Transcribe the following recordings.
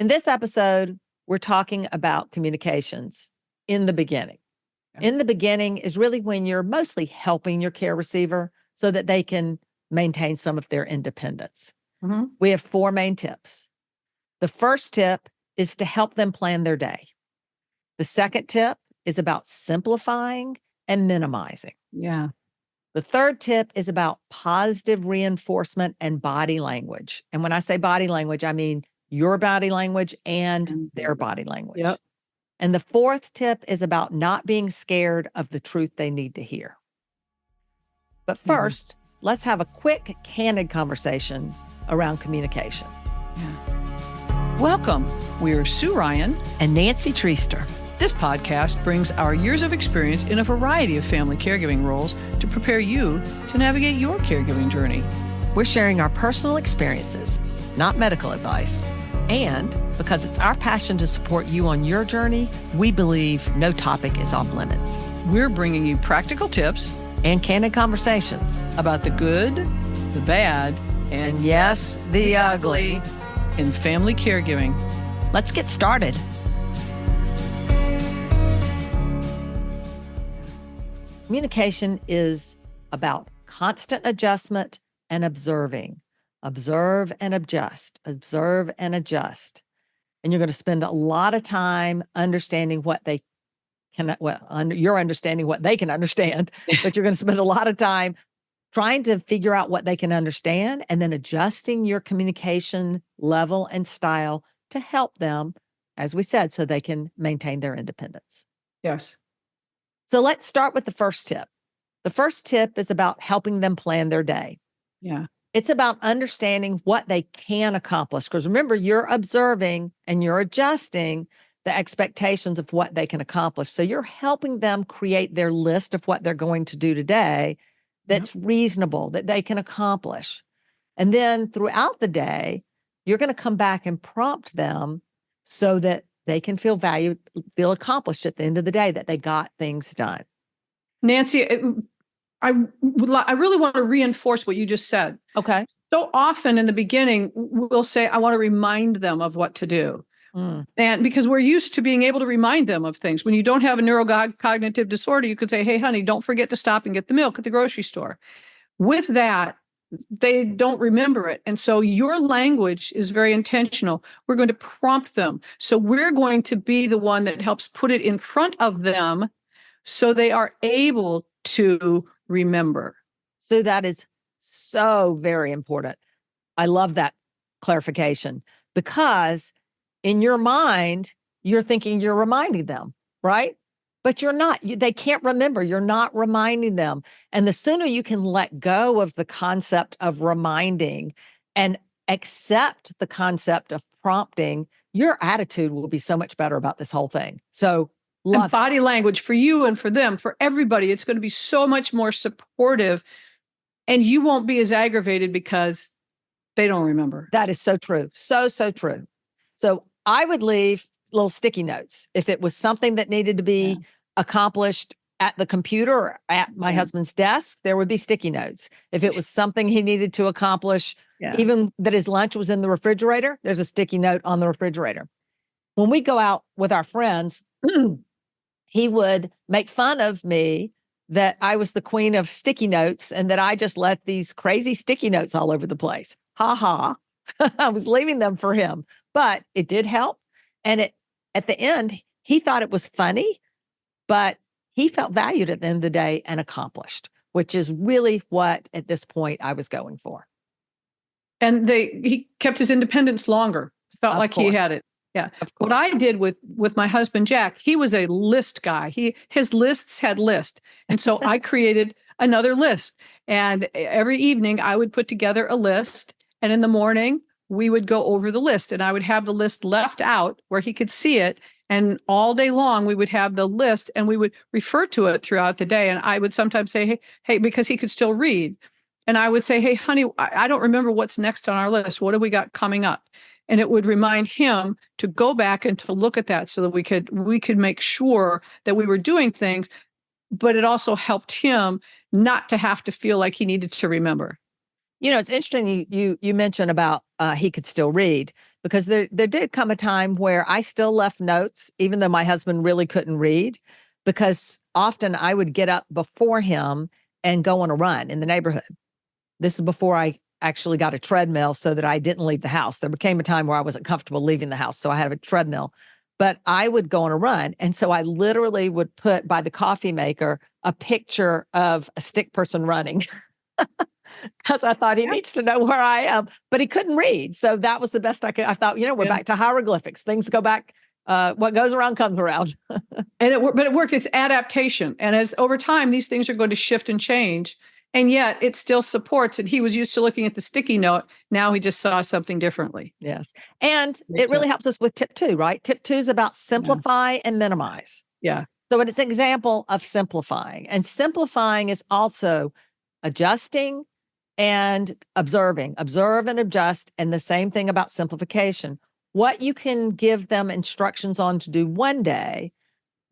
In this episode, we're talking about communications in the beginning. Yeah. In the beginning is really when you're mostly helping your care receiver so that they can maintain some of their independence. Mm-hmm. We have 4 main tips. The first tip is to help them plan their day. The second tip is about simplifying and minimizing. Yeah. The third tip is about positive reinforcement and body language. And when I say body language, I mean your body language and their body language. Yep. And the fourth tip is about not being scared of the truth they need to hear. But first, let's have a quick, candid conversation around communication. Yeah. Welcome. We're Sue Ryan and Nancy Treaster. This podcast brings our years of experience in a variety of family caregiving roles to prepare you to navigate your caregiving journey. We're sharing our personal experiences, not medical advice. And because it's our passion to support you on your journey, we believe no topic is off limits. We're bringing you practical tips and candid conversations about the good, the bad, and yes, the ugly in family caregiving. Let's get started. Communication is about constant adjustment and observing. Observe and adjust, observe and adjust. And you're going to spend a lot of time understanding what they can, you're understanding what they can understand, but you're going to spend a lot of time trying to figure out what they can understand and then adjusting your communication level and style to help them, as we said, so they can maintain their independence. Yes. So let's start with the first tip. The first tip is about helping them plan their day. Yeah. It's about understanding what they can accomplish. Because remember, you're observing and you're adjusting the expectations of what they can accomplish. So you're helping them create their list of what they're going to do today that's reasonable, that they can accomplish. And then throughout the day, you're going to come back and prompt them so that they can feel valued, feel accomplished at the end of the day, that they got things done. Nancy, I really want to reinforce what you just said. Okay. So often in the beginning, we'll say, I want to remind them of what to do. And because we're used to being able to remind them of things. When you don't have a neurocognitive disorder, you could say, hey, honey, don't forget to stop and get the milk at the grocery store. With that, they don't remember it. And so your language is very intentional. We're going to prompt them. So we're going to be the one that helps put it in front of them so they are able to remember. So that is so very important. I love that clarification because in your mind, you're thinking you're reminding them, right? But you're not. They can't remember. You're not reminding them. And the sooner you can let go of the concept of reminding and accept the concept of prompting, your attitude will be so much better about this whole thing. So and body language for you and for them, for everybody, it's going to be so much more supportive. And you won't be as aggravated because they don't remember. That is so true. So true. So I would leave little sticky notes. If it was something that needed to be accomplished at the computer or at my husband's desk, there would be sticky notes. If it was something he needed to accomplish, even that his lunch was in the refrigerator, there's a sticky note on the refrigerator. When we go out with our friends, he would make fun of me that I was the queen of sticky notes and that I just left these crazy sticky notes all over the place. Ha ha. I was leaving them for him, but it did help. And at the end, he thought it was funny, but he felt valued at the end of the day and accomplished, which is really what at this point I was going for. And he kept his independence longer. Felt like he had it. Yeah. What I did with my husband, Jack, he was a list guy. His lists had lists. And so I created another list. And every evening I would put together a list. And in the morning, we would go over the list. And I would have the list left out where he could see it. And all day long, we would have the list and we would refer to it throughout the day. And I would sometimes say, hey, because he could still read. And I would say, hey, honey, I don't remember what's next on our list. What have we got coming up? And it would remind him to go back and to look at that so that we could make sure that we were doing things, but it also helped him not to have to feel like he needed to remember. You know, it's interesting you mentioned about he could still read because there did come a time where I still left notes, even though my husband really couldn't read, because often I would get up before him and go on a run in the neighborhood. This is before I actually got a treadmill so that I didn't leave the house. There became a time where I wasn't comfortable leaving the house, so I had a treadmill. But I would go on a run. And so I literally would put by the coffee maker a picture of a stick person running because I thought he needs to know where I am. But he couldn't read. So that was the best I could. I thought, we're back to hieroglyphics. Things go back. What goes around comes around. But it worked. It's adaptation. And as over time, these things are going to shift and change. And yet it still supports it. He was used to looking at the sticky note. Now he just saw something differently. Yes. And it really helps us with tip 2, right? Tip 2 is about simplify and minimize. Yeah. So it's an example of simplifying. And simplifying is also adjusting and observing. Observe and adjust. And the same thing about simplification. What you can give them instructions on to do one day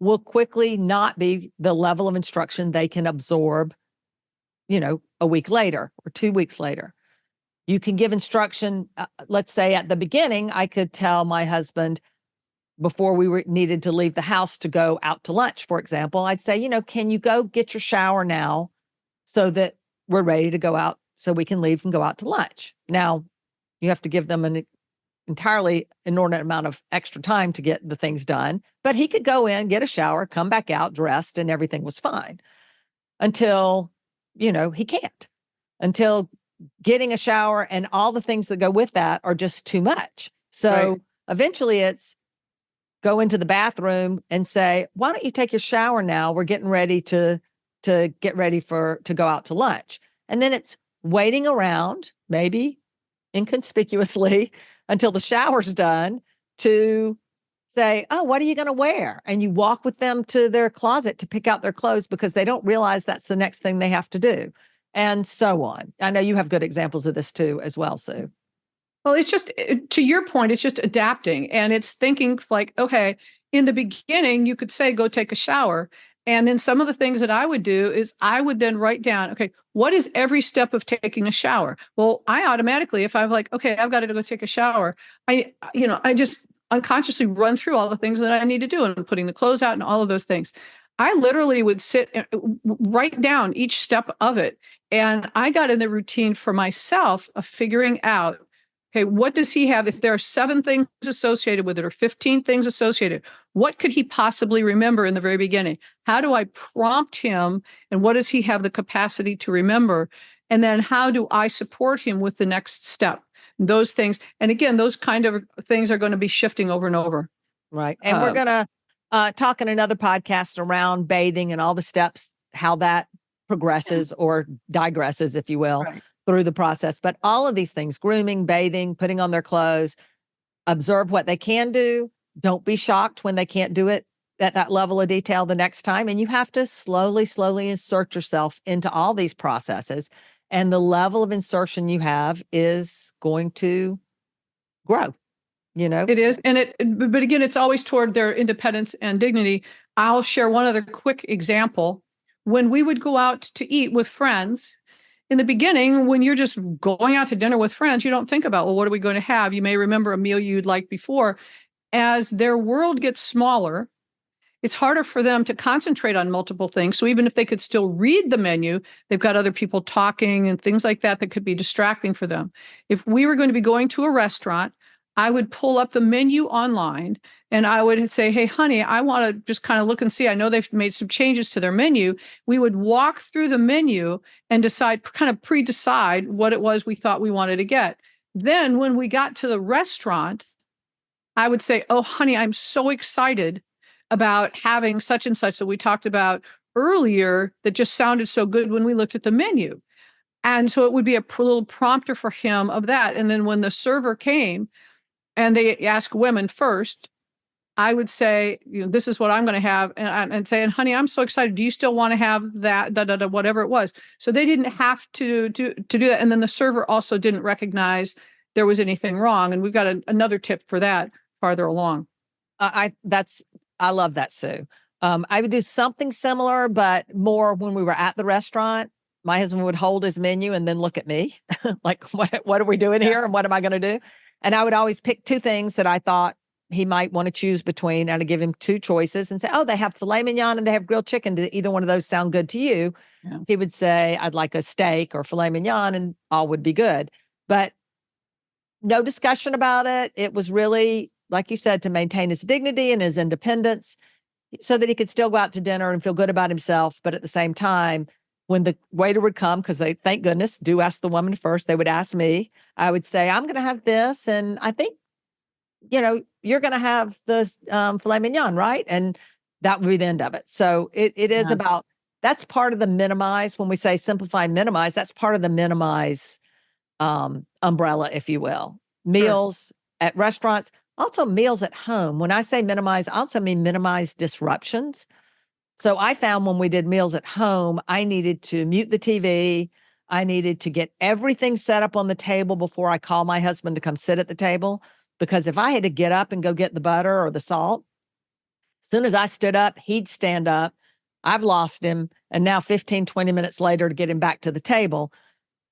will quickly not be the level of instruction they can absorb a week later or 2 weeks later. You can give instruction. Let's say at the beginning, I could tell my husband before we needed to leave the house to go out to lunch, for example, I'd say, can you go get your shower now so that we're ready to go out so we can leave and go out to lunch. Now, you have to give them an entirely inordinate amount of extra time to get the things done, but he could go in, get a shower, come back out dressed, and everything was fine until he can't, until getting a shower and all the things that go with that are just too much. So eventually it's go into the bathroom and say, why don't you take your shower now? We're getting ready to get ready to go out to lunch. And then it's waiting around, maybe inconspicuously until the shower's done to say, oh, what are you going to wear? And you walk with them to their closet to pick out their clothes because they don't realize that's the next thing they have to do, and so on. I know you have good examples of this too as well, Sue. Well, it's just, to your point, it's just adapting. And it's thinking like, okay, in the beginning, you could say, go take a shower. And then some of the things that I would do is I would then write down, okay, what is every step of taking a shower? Well, I automatically, if I'm like, okay, I've got to go take a shower, I just unconsciously run through all the things that I need to do and putting the clothes out and all of those things. I literally would sit and write down each step of it. And I got in the routine for myself of figuring out, okay, what does he have? If there are 7 things associated with it or 15 things associated, what could he possibly remember in the very beginning? How do I prompt him? And what does he have the capacity to remember? And then how do I support him with the next step? Those things. And again, those kind of things are going to be shifting over and over. Right. And we're going to talk in another podcast around bathing and all the steps, how that progresses or digresses, if you will, through the process. But all of these things, grooming, bathing, putting on their clothes, observe what they can do. Don't be shocked when they can't do it at that level of detail the next time. And you have to slowly insert yourself into all these processes. And the level of insertion you have is going to grow, It is. But again, it's always toward their independence and dignity. I'll share one other quick example. When we would go out to eat with friends, in the beginning, when you're just going out to dinner with friends, you don't think about, well, what are we going to have? You may remember a meal you'd liked before. As their world gets smaller, it's harder for them to concentrate on multiple things. So even if they could still read the menu, they've got other people talking and things like that that could be distracting for them. If we were going to be going to a restaurant, I would pull up the menu online and I would say, hey, honey, I want to just kind of look and see. I know they've made some changes to their menu. We would walk through the menu and pre-decide what it was we thought we wanted to get. Then when we got to the restaurant, I would say, oh, honey, I'm so excited about having such and such that we talked about earlier that just sounded so good when we looked at the menu. And so it would be a little prompter for him of that. And then when the server came and they asked women first, I would say, this is what I'm going to have. And say, and honey, I'm so excited. Do you still want to have that, whatever it was? So they didn't have to do that. And then the server also didn't recognize there was anything wrong. And we've got another tip for that farther along. I love that, Sue. I would do something similar, but more when we were at the restaurant. My husband would hold his menu and then look at me like, what are we doing here? And what am I going to do? And I would always pick two things that I thought he might want to choose between. And I'd give him two choices and say, oh, they have filet mignon and they have grilled chicken. Do either one of those sound good to you? Yeah. He would say, I'd like a steak or filet mignon, and all would be good. But no discussion about it. It was really, like you said, to maintain his dignity and his independence so that he could still go out to dinner and feel good about himself. But at the same time, when the waiter would come, because they, thank goodness, do ask the woman first, they would ask me, I would say, I'm going to have this. And I think, you're going to have the filet mignon, right? And that would be the end of it. So it is about, that's part of the minimize. When we say simplify and minimize, that's part of the minimize umbrella, if you will. Meals at restaurants, also meals at home. When I say minimize, I also mean minimize disruptions. So I found when we did meals at home, I needed to mute the TV. I needed to get everything set up on the table before I call my husband to come sit at the table. Because if I had to get up and go get the butter or the salt, as soon as I stood up, he'd stand up. I've lost him. And now 15, 20 minutes later to get him back to the table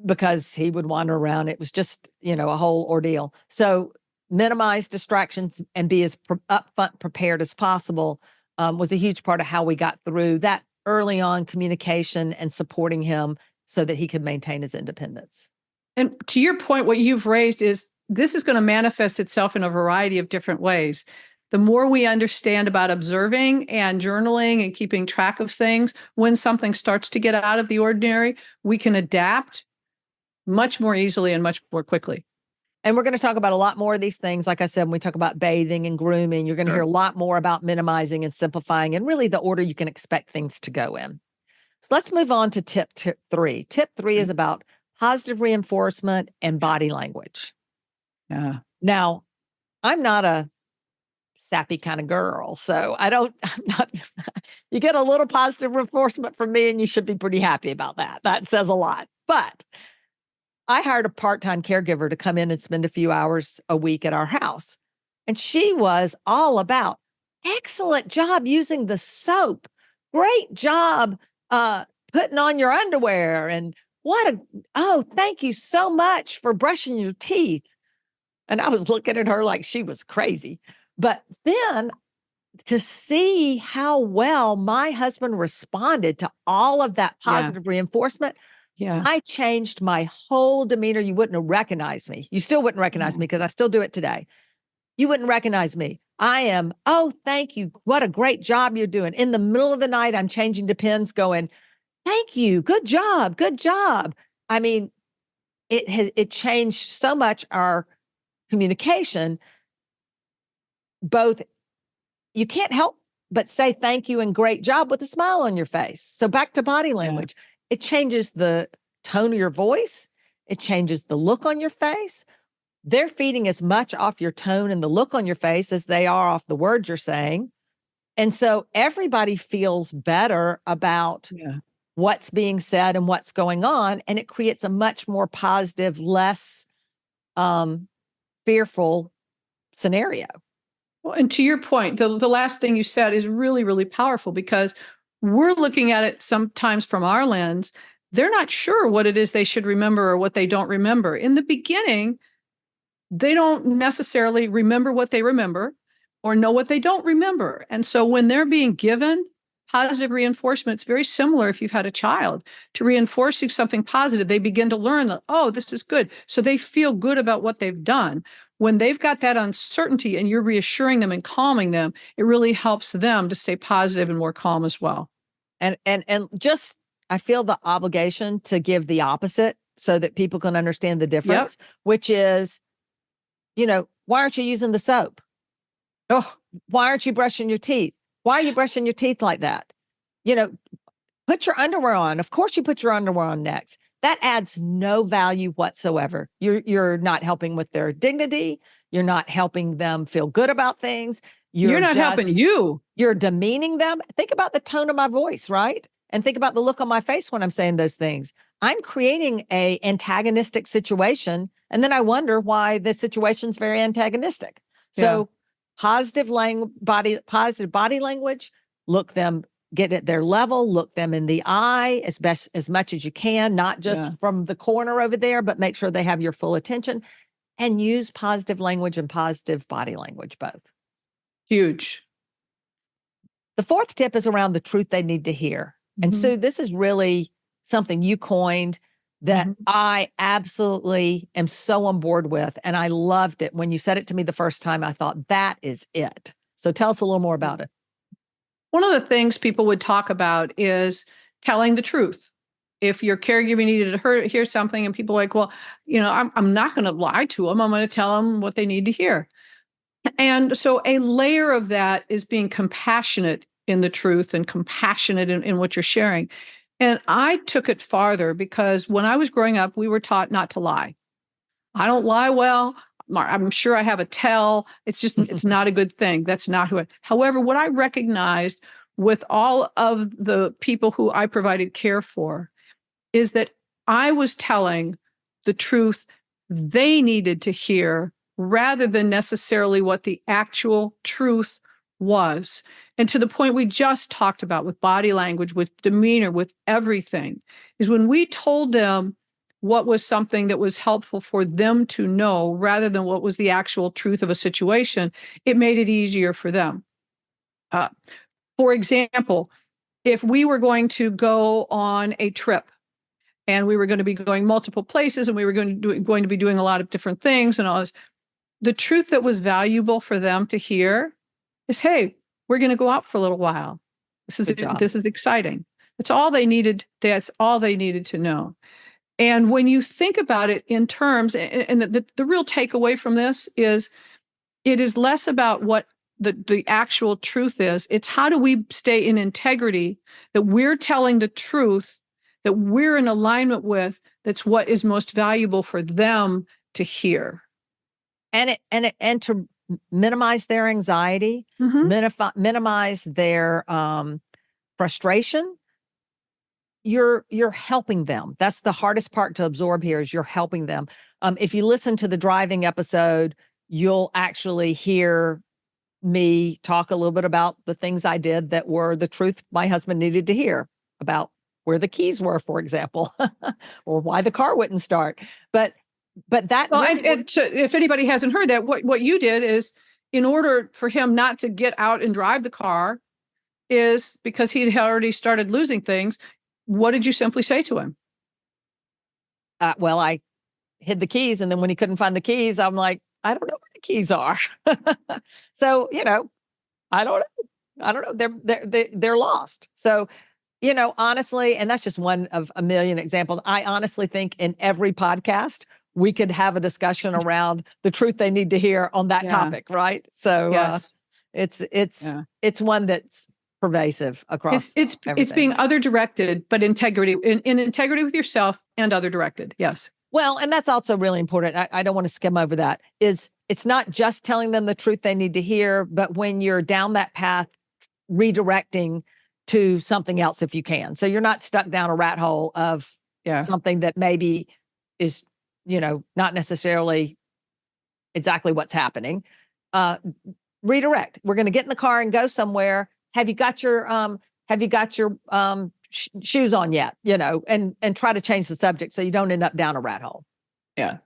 because he would wander around. It was just, a whole ordeal. So minimize distractions and be as upfront prepared as possible was a huge part of how we got through that early on communication and supporting him so that he could maintain his independence. And to your point, what you've raised is this is going to manifest itself in a variety of different ways. The more we understand about observing and journaling and keeping track of things, when something starts to get out of the ordinary, we can adapt much more easily and much more quickly. And we're going to talk about a lot more of these things. Like I said, when we talk about bathing and grooming, you're going to hear a lot more about minimizing and simplifying and really the order you can expect things to go in. So let's move on to tip 3. Tip 3 is about positive reinforcement and body language. Yeah. Now, I'm not a sappy kind of girl, so you get a little positive reinforcement from me and you should be pretty happy about that. That says a lot. But I hired a part-time caregiver to come in and spend a few hours a week at our house. And she was all about, excellent job using the soap. Great job putting on your underwear. And thank you so much for brushing your teeth. And I was looking at her like she was crazy. But then to see how well my husband responded to all of that positive reinforcement, I changed my whole demeanor. You wouldn't have recognized me. You still wouldn't recognize me because I still do it today. You wouldn't recognize me. I am, thank you. What a great job you're doing. In the middle of the night, I'm changing to pins going, thank you. Good job. Good job. I mean, it changed so much our communication. Both, you can't help but say thank you and great job with a smile on your face. So back to body language. It changes the tone of your voice. It changes the look on your face. They're feeding as much off your tone and the look on your face as they are off the words you're saying. And so everybody feels better about what's being said and what's going on. And it creates a much more positive, less fearful scenario. Well, and to your point, the last thing you said is really, really powerful because we're looking at it sometimes from our lens. They're not sure what it is they should remember or what they don't remember. In the beginning, they don't necessarily remember what they remember or know what they don't remember. And so when they're being given positive reinforcement, it's very similar if you've had a child to reinforcing something positive. They begin to learn that, this is good. So they feel good about what they've done. When they've got that uncertainty and you're reassuring them and calming them, it really helps them to stay positive and more calm as well. And just, I feel the obligation to give the opposite so that people can understand the difference, which is, why aren't you using the soap? Why aren't you brushing your teeth? Why are you brushing your teeth like that? Put your underwear on. Of course you put your underwear on next. That adds no value whatsoever. You're not helping with their dignity. You're not helping them feel good about things. You're not helping you. You're demeaning them. Think about the tone of my voice, right? And think about the look on my face when I'm saying those things. I'm creating a antagonistic situation. And then I wonder why the situation's very antagonistic. So positive body language, get at their level, look them in the eye as much as you can, not just from the corner over there, but make sure they have your full attention. and use positive language and positive body language, both. Huge. The fourth tip is around the truth they need to hear. And Sue, this is really something you coined that I absolutely am so on board with. And I loved it. When you said it to me the first time, I thought, that is it. So tell us a little more about it. One of the things people would talk about is telling the truth. If your caregiver needed to hear something and people are like, well, I'm not going to lie to them. I'm going to tell them what they need to hear. And so a layer of that is being compassionate in the truth and compassionate in what you're sharing. And I took it farther because when I was growing up, we were taught not to lie. I don't lie well. I'm sure I have a tell. It's just, it's not a good thing. That's not who I. However, what I recognized with all of the people who I provided care for is that I was telling the truth they needed to hear rather than necessarily what the actual truth was. And to the point we just talked about with body language, with demeanor, with everything, is when we told them what was something that was helpful for them to know rather than what was the actual truth of a situation, it made it easier for them. For example, if we were going to go on a trip and we were going to be going multiple places and we were going to be doing a lot of different things and all this, the truth that was valuable for them to hear is, hey, we're going to go out for a little while. This is exciting. That's all they needed. That's all they needed to know. And when you think about it in terms, and the real takeaway from this is, it is less about what the actual truth is. It's how do we stay in integrity, that we're telling the truth, that we're in alignment with, that's what is most valuable for them to hear. And to minimize their anxiety, minimize their frustration. You're helping them. That's the hardest part to absorb here, is you're helping them. If you listen to the driving episode, you'll actually hear me talk a little bit about the things I did that were the truth my husband needed to hear about where the keys were, for example, or why the car wouldn't start. But that. Well, and so if anybody hasn't heard that, what you did is, in order for him not to get out and drive the car, is because he had already started losing things. What did you simply say to him? Well, I hid the keys. And then when he couldn't find the keys, I'm like, I don't know where the keys are. So, I don't know. They're lost. So, honestly, and that's just one of a million examples. I honestly think in every podcast, we could have a discussion around the truth they need to hear on that topic. Right. So yes. It's one that's pervasive across. It's being other directed, but integrity in integrity with yourself and other directed. Yes. Well, and that's also really important. I don't want to skim over that. It's not just telling them the truth they need to hear, but when you're down that path, redirecting to something else if you can. So you're not stuck down a rat hole of something that maybe is, not necessarily exactly what's happening. Redirect. We're going to get in the car and go somewhere. Have you got your shoes on yet? And try to change the subject so you don't end up down a rat hole. Yeah.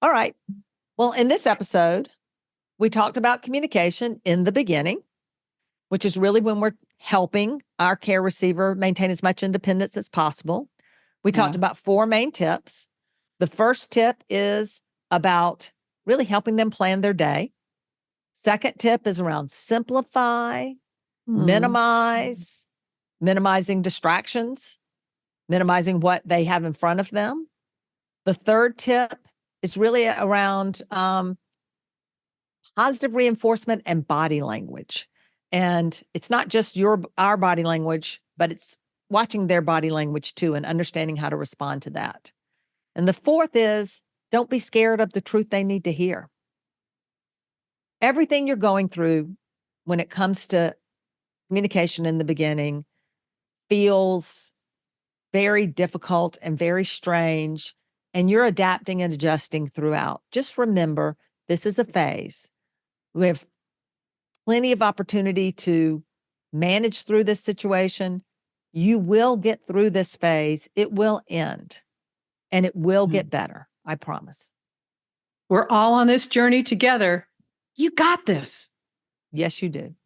All right. Well, in this episode, we talked about communication in the beginning, which is really when we're helping our care receiver maintain as much independence as possible. We talked about 4 main tips. The first tip is about really helping them plan their day. Second tip is around simplify, minimizing distractions, minimizing what they have in front of them. The third tip is really around positive reinforcement and body language. And it's not just our body language, but it's watching their body language too and understanding how to respond to that. And the fourth is, don't be scared of the truth they need to hear. Everything you're going through when it comes to communication in the beginning feels very difficult and very strange, and you're adapting and adjusting throughout. Just remember, this is a phase. We have plenty of opportunity to manage through this situation. You will get through this phase. It will end, and it will get better. I promise. We're all on this journey together. You got this. Yes, you did.